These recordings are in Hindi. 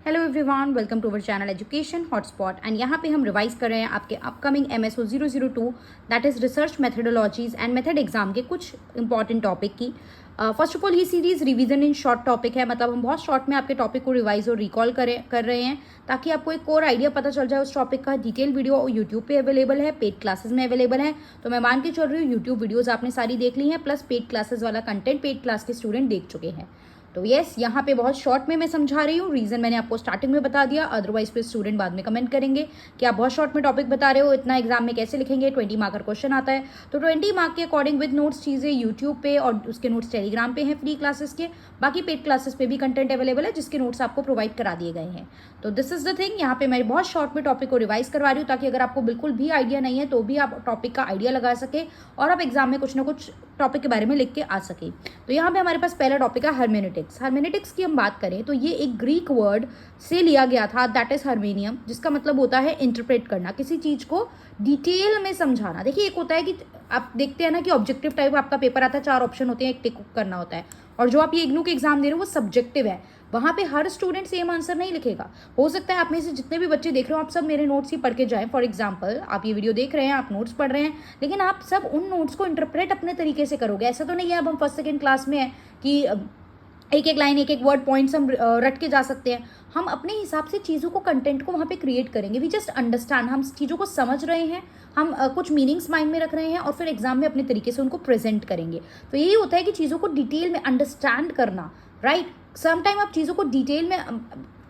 Hello everyone, welcome to our channel education hotspot. And यहाँ पे हम रिवाइज कर रहे हैं आपके upcoming MSO 002 that is research methodologies and method exam के कुछ इंपॉर्टेंट टॉपिक की। फर्स्ट ऑफ ऑल ये series revision in short topic है, मतलब हम बहुत शॉर्ट में आपके टॉपिक को रिवाइज और रिकॉल कर रहे हैं ताकि आपको एक कोर आइडिया पता चल जाए उस टॉपिक का। डिटेल वीडियो यूट्यूब पे अवेलेबल है, पेड क्लासेस में अवेलेबल है। तो मैं मान के चल रही हूँ यूट्यूब वीडियोज़ आपने सारी देख ली हैं, प्लस पेड क्लासेस वाला कंटेंट पेड क्लास के स्टूडेंट देख चुके हैं। तो यस, यहाँ पे बहुत शॉर्ट में मैं समझा रही हूँ। रीज़न मैंने आपको स्टार्टिंग में बता दिया, अदरवाइज फिर स्टूडेंट बाद में कमेंट करेंगे कि आप बहुत शॉर्ट में टॉपिक बता रहे हो, इतना एग्जाम में कैसे लिखेंगे। 20 मार्क का क्वेश्चन आता है, तो 20 मार्क के अकॉर्डिंग विद नोट्स चीज़ें यूट्यूब पे और उसके नोट्स टेलीग्राम पे हैं फ्री क्लासेस के। बाकी पेड क्लासेस पे भी कंटेंट अवेलेबल है जिसके नोट्स आपको प्रोवाइड करा दिए गए हैं। तो दिस इज द थिंग, यहाँ पे मैं बहुत शॉर्ट में टॉपिक को रिवाइज करवा रही हूँ ताकि अगर आपको बिल्कुल भी आइडिया नहीं है तो भी आप टॉपिक का आइडिया लगा सके और आप एग्जाम में कुछ ना कुछ टॉपिक के बारे में लिख के आ सके। तो यहाँ पे हमारे पास पहला टॉपिक है हर्मेनेटिक्स। हर्मेनेटिक्स की हम बात करें तो ये एक ग्रीक वर्ड से लिया गया था, दैट इज हर्मेनियम, जिसका मतलब होता है इंटरप्रेट करना, किसी चीज को डिटेल में समझाना। देखिए, एक होता है कि आप देखते हैं ना कि ऑब्जेक्टिव टाइप आपका पेपर आता है, 4 ऑप्शन होते हैं, एक टिक करना होता है, और जो आप ये इग्नू के एग्जाम दे रहे हो वो सब्जेक्टिव है। वहाँ पे हर स्टूडेंट सेम आंसर नहीं लिखेगा। हो सकता है आप में से जितने भी बच्चे देख रहे हो आप सब मेरे नोट्स ही पढ़ के जाएं। फॉर एग्जांपल, आप ये वीडियो देख रहे हैं, आप नोट्स पढ़ रहे हैं, लेकिन आप सब उन नोट्स को इंटरप्रेट अपने तरीके से करोगे। ऐसा तो नहीं है अब हम फर्स्ट सेकेंड क्लास में है कि एक एक लाइन एक एक वर्ड पॉइंट्स हम रट के जा सकते हैं। हम अपने हिसाब से चीज़ों को, कंटेंट को वहाँ पे क्रिएट करेंगे। वी जस्ट अंडरस्टैंड, हम चीज़ों को समझ रहे हैं, हम कुछ मीनिंग्स माइंड में रख रहे हैं और फिर एग्जाम में अपने तरीके से उनको प्रेजेंट करेंगे। तो यही होता है कि चीज़ों को डिटेल में अंडरस्टैंड करना, राइट। समटाइम आप चीज़ों को डिटेल में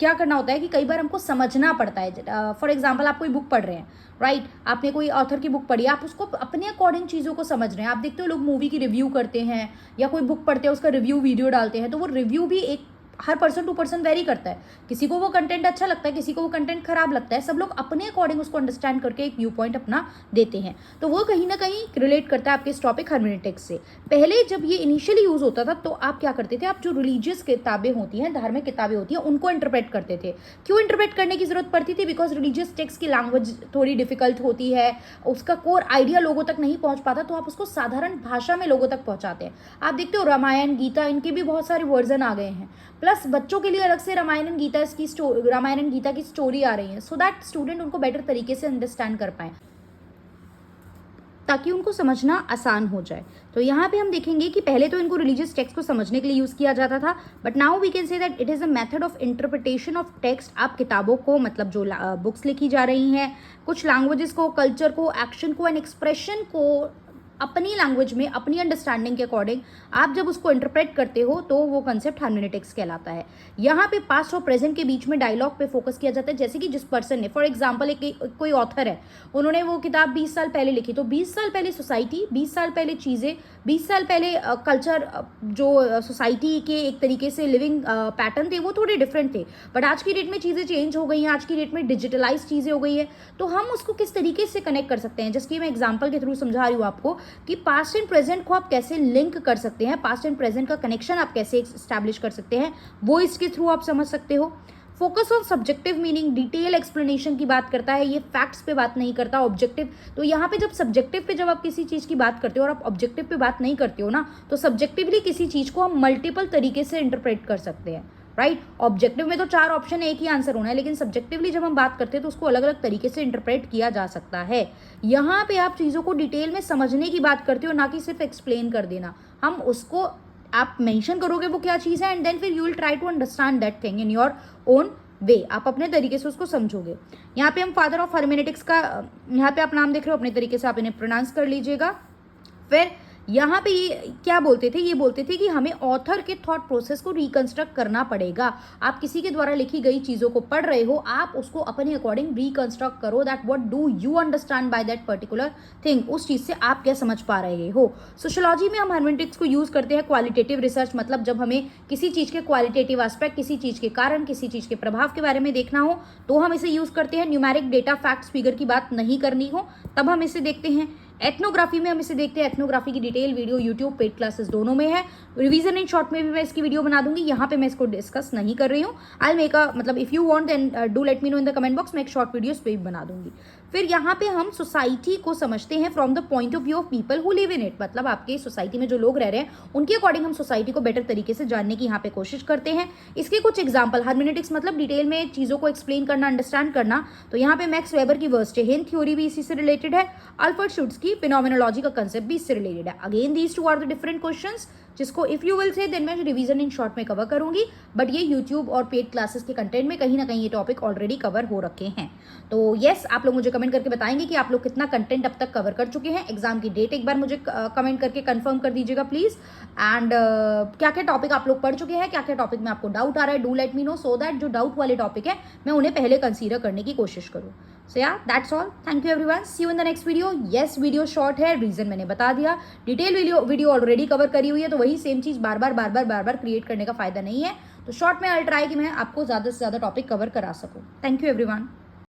क्या करना होता है कि कई बार हमको समझना पड़ता है। फॉर एग्जाम्पल, आप कोई बुक पढ़ रहे हैं, राइट, आपने कोई ऑथर की बुक पढ़ी, आप उसको अपने अकॉर्डिंग चीज़ों को समझ रहे हैं। आप देखते हो लोग मूवी की रिव्यू करते हैं या कोई बुक पढ़ते हैं उसका रिव्यू वीडियो डालते हैं, तो वो रिव्यू भी एक हर पर्सन टू पर्सन वेरी करता है। किसी को वो कंटेंट अच्छा लगता है, किसी को वो कंटेंट खराब लगता है। सब लोग अपने अकॉर्डिंग उसको अंडरस्टैंड करके एक व्यू पॉइंट अपना देते हैं। तो वो कहीं ना कहीं रिलेट करता है आपके इस टॉपिक हर्मेनेटिक्स से। पहले जब ये इनिशियली यूज होता था तो आप क्या करते थे, आप जो रिलीजियस किताबें होती हैं, धार्मिक किताबें होती हैं, उनको इंटरप्रेट करते थे। क्यों इंटरप्रेट करने की जरूरत पड़ती थी? बिकॉज रिलीजियस टेक्स्ट की लैंग्वेज थोड़ी डिफिकल्ट होती है, उसका कोर आइडिया लोगों तक नहीं पहुंच पाता, तो आप उसको साधारण भाषा में लोगों तक पहुंचाते हैं। आप देखते हो रामायण, गीता, इनके भी बहुत सारे वर्जन आ गए हैं। प्लस बच्चों के लिए अलग से रामायण गीता की स्टोरी आ रही है, सो दैट स्टूडेंट उनको बेटर तरीके से अंडरस्टैंड कर पाए, ताकि उनको समझना आसान हो जाए। तो यहाँ पे हम देखेंगे कि पहले तो इनको रिलीजियस टेक्स्ट को समझने के लिए यूज़ किया जाता था, but now we can say that it is a method of interpretation of text. आप किताबों को, मतलब जो बुक्स लिखी जा रही हैं, कुछ लैंग्वेजेस को, कल्चर को, एक्शन को एंड एक्सप्रेशन को अपनी लैंग्वेज में, अपनी अंडरस्टैंडिंग के अकॉर्डिंग आप जब उसको इंटरप्रेट करते हो तो वो कंसेप्ट हर्मेनेटिक्स कहलाता है। यहाँ पे पास्ट और प्रेजेंट के बीच में डायलॉग पे फोकस किया जाता है। जैसे कि जिस पर्सन ने, फॉर एग्जांपल, कोई ऑथर है, उन्होंने वो किताब 20 साल पहले लिखी, तो 20 साल पहले सोसाइटी, 20 साल पहले चीज़ें, 20 साल पहले कल्चर, जो सोसाइटी के एक तरीके से लिविंग पैटर्न थे वो थोड़े डिफरेंट थे। बट आज की डेट में चीज़ें चेंज हो गई हैं, आज की डेट में डिजिटलाइज चीज़ें हो गई है, तो हम उसको किस तरीके से कनेक्ट कर सकते हैं, जिसकी मैं एग्जाम्पल के थ्रू समझा रही हूँ आपको कि पास्ट एंड प्रेजेंट को आप कैसे लिंक कर सकते हैं, पास्ट एंड प्रेजेंट का कनेक्शन आप कैसे एस्टैब्लिश कर सकते हैं, वो इसके थ्रू आप समझ सकते हो। Focus on subjective meaning, detail explanation की बात करता है, ये फैक्ट्स पे बात नहीं करता, ऑब्जेक्टिव। तो यहाँ पे जब सब्जेक्टिव पे जब आप किसी चीज़ की बात करते हो और आप ऑब्जेक्टिव पे बात नहीं करते हो ना, तो सब्जेक्टिवली किसी चीज़ को हम मल्टीपल तरीके से इंटरप्रेट कर सकते हैं, राइट। ऑब्जेक्टिव में तो 4 ऑप्शन है, एक ही आंसर होना है, लेकिन सब्जेक्टिवली जब हम बात करते हैं तो उसको अलग अलग तरीके से इंटरप्रेट किया जा सकता है। यहाँ पे आप चीज़ों को डिटेल में समझने की बात करते हो, ना कि सिर्फ एक्सप्लेन कर देना। हम उसको, आप मेंशन करोगे वो क्या चीज़ है, एंड देन फिर you will try to understand that thing in your own way. आप अपने तरीके से उसको समझोगे। यहाँ पे हम फादर ऑफ हर्मेनेटिक्स का, यहाँ पे आप नाम देख रहे हो, अपने तरीके से आप इन्हें प्रोनाउंस कर लीजिएगा। फिर यहाँ पे ये क्या बोलते थे, ये बोलते थे कि हमें ऑथर के थॉट प्रोसेस को रिकंस्ट्रक्ट करना पड़ेगा। आप किसी के द्वारा लिखी गई चीज़ों को पढ़ रहे हो, आप उसको अपने अकॉर्डिंग रिकंस्ट्रक्ट करो, that what do you understand by that particular thing, उस चीज़ से आप क्या समझ पा रहे हो। सोशियोलॉजी में हम हर्मेनेटिक्स को यूज़ करते हैं क्वालिटेटिव रिसर्च, मतलब जब हमें किसी चीज़ के क्वालिटेटिव एस्पेक्ट, किसी चीज़ के कारण, किसी चीज़ के प्रभाव के बारे में देखना हो तो हम इसे यूज़ करते हैं। न्यूमेरिक डेटा, फैक्ट्स, फिगर की बात नहीं करनी हो तब हम इसे देखते हैं। एथनोग्राफी में हम इसे देखते हैं। एथनोग्राफी की detail video YouTube paid classes दोनों में है। रिवीजन इन शॉर्ट में भी मैं इसकी वीडियो बना दूंगी, यहाँ पे मैं इसको डिस्कस नहीं कर रही हूँ। आई मेक अ मतलब if you want then do let me know in the comment box, मैं एक शॉर्ट वीडियो इस पे भी बना दूंगी। फिर यहाँ पे हम सोसाइटी को समझते हैं from the point of view of people who live in it, मतलब आपके सोसाइटी में जो लोग रह रहे हैं उनके अकॉर्डिंग हम सोसाइटी को बेटर तरीके से जानने की यहाँ पे कोशिश करते हैं। इसके कुछ एग्जाम्पल, हर्मेनेटिक्स मतलब डिटेल में चीज़ों को एक्सप्लेन करना, अंडरस्टैंड करना, तो यहाँ पे मैक्स वेबर की वर्स्टेहेन थ्योरी भी इसी से रिलेटेड है। अल्फ्रेड शुट्ज की फिनोमेनोलॉजी का कंसेप्ट भी इससे रिलेटेड है। Again these two are the different questions जिसको if you will say then मैं रिवीजन इन शॉर्ट में कवर करूंगी, बट ये यूट्यूब और पेड क्लासेस के कंटेंट में कहीं ना कहीं ये टॉपिक ऑलरेडी कवर हो रखे हैं। तो येस, आप लोग मुझे कमेंट करके बताएंगे कि आप लोग कितना कंटेंट अब तक कवर कर चुके हैं। एग्जाम की डेट एक बार मुझे कमेंट करके कंफर्म कर दीजिएगा प्लीज। एंड क्या क्या टॉपिक आप लोग पढ़ चुके हैं, क्या क्या टॉपिक में आपको डाउट आ रहा है, do let me no so that जो डाउट वाले टॉपिक है मैं उन्हें पहले कंसीडर करने की कोशिश करूँ। So yeah that's all, thank you everyone, see you in the next video. Yes, video short है, रीजन मैंने बता दिया, डिटेल वीडियो ऑलरेडी कवर करी हुई है, तो वही सेम चीज बार बार क्रिएट करने का फायदा नहीं है। तो शॉर्ट में आई ट्राई कि मैं आपको ज्यादा से ज्यादा टॉपिक कवर करा सकूं। Thank you everyone.